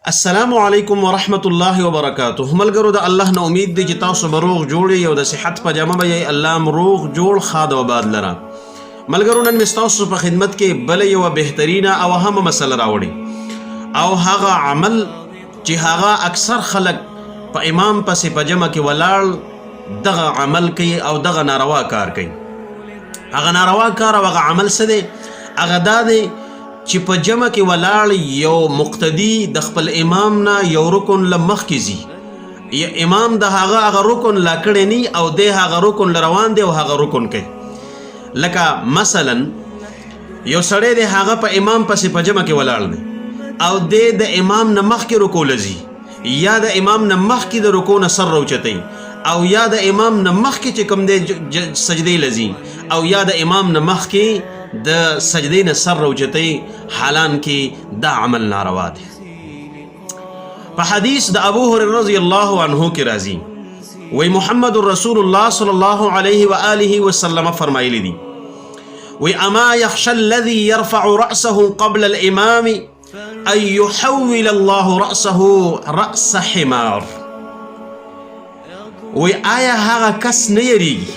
السلام علیکم ورحمت الله وبرکاته. ملګرو د الله نه امید دی چې تاسو به روغ جوړ او د صحت په جامه به الله مروغ جوړ خاد او آباد لره. ملګرو نن مې تاسو په خدمت کې بل یو بهترینه او اهمه مسله راوړي او هغه عمل چې هغه اکثر خلک په امام پسې په جمع کې ولاړ دغه عمل کوي او دغه ناروا کار کوي. هغه ناروا کار او هغه عمل څه دی؟ هغه دا دی چې په جمع کې ولاړ یو مقتدی د خپل امام نه یو رکن له مخکې ځي، یا امام د هغه رکن لا کړی نی او دی هغه رکن له روان دی او هغه رکن کوي. لکه مثلا یو سړی دی هغه په امام پسې په جمع کې ولاړ دی او دی د امام نه مخکې رکو لځي، یا د امام نه مخکې د رکو نه سر راوچتوي، او یا د امام نه مخکې چې کوم دی سجدې لځي، او یا د امام نه مخکې د سجدې نه سر راوچتوي، حالان کې دا عمل ناروا دی. په حدیث د ابو هريره رضی الله عنه کې راځي، وی محمد رسول الله صلی الله علیه و آله وسلم فرمایلی دي، وی اما یخشى الذي يرفع رأسه قبل الامام ان يحول الله رأسه رأس حمار. وی آیا هغه کس نه یریږي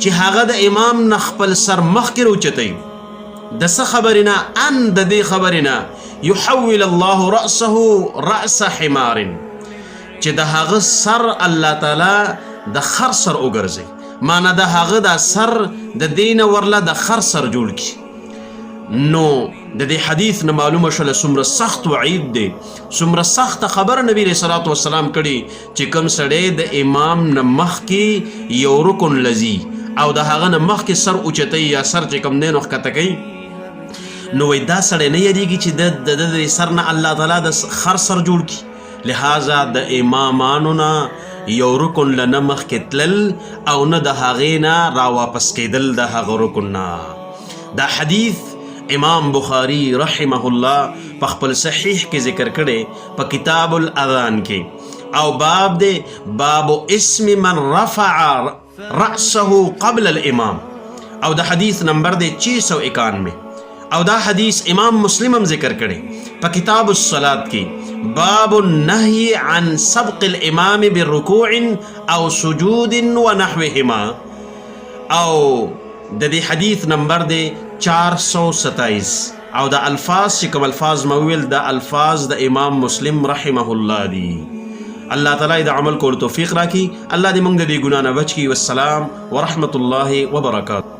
چې هغه د امام نه خپل سر مخکې راوچتوي د څه خبرې نه؟ ان د دې خبرې نه يحول الله رأسه رأس حمار، چې د هغه سر الله تعالی د خر سر وګرځي، معنی د هغه د سر د دین ورله د خر سر جوړ کی. نو د دې حدیث نه معلومه شوله څومره سخت وعید دی، څومره سخت خبر نبی علیه الصلاۃ والسلام کړي چې کوم سړی د امام نه مخکې یو رکن لذي او د هغه نه مخکې سر اوچتوي یا سر چې کوم دی نو ښکته کوي، نو وایي دا سړی نه یریږي چې د سر نه الله تعالی د خر سر جوړ کړي. لہذا د امامانو نه یو رکن له نه مخکې تلل او نه د هغې نه راواپس کېدل د هغه رکن نه. دا حدیث امام بخاری رحمه الله په خپل صحیح کې ذکر کړي په کتاب الاذان کې، او باب دی باب اسم من رفع رأسه قبل الامام، او دا حدیث نمبر دی 691، او دا حدیث امام مسلم هم ذکر کړي په کتاب الصلاة کې باب النهی عن سبق الامام بالرکوع او سجود ونحوهما، او د دې حدیث نمبر دی 427، او د الفاظ چې کوم الفاظ مویل د الفاظ د امام مسلم رحمه الله دی. الله تعالی د عمل کولو توفیق راکړي. الله دې موږ د دې ګناه نه بچ کړي. والسلام ورحمة الله وبرکاته.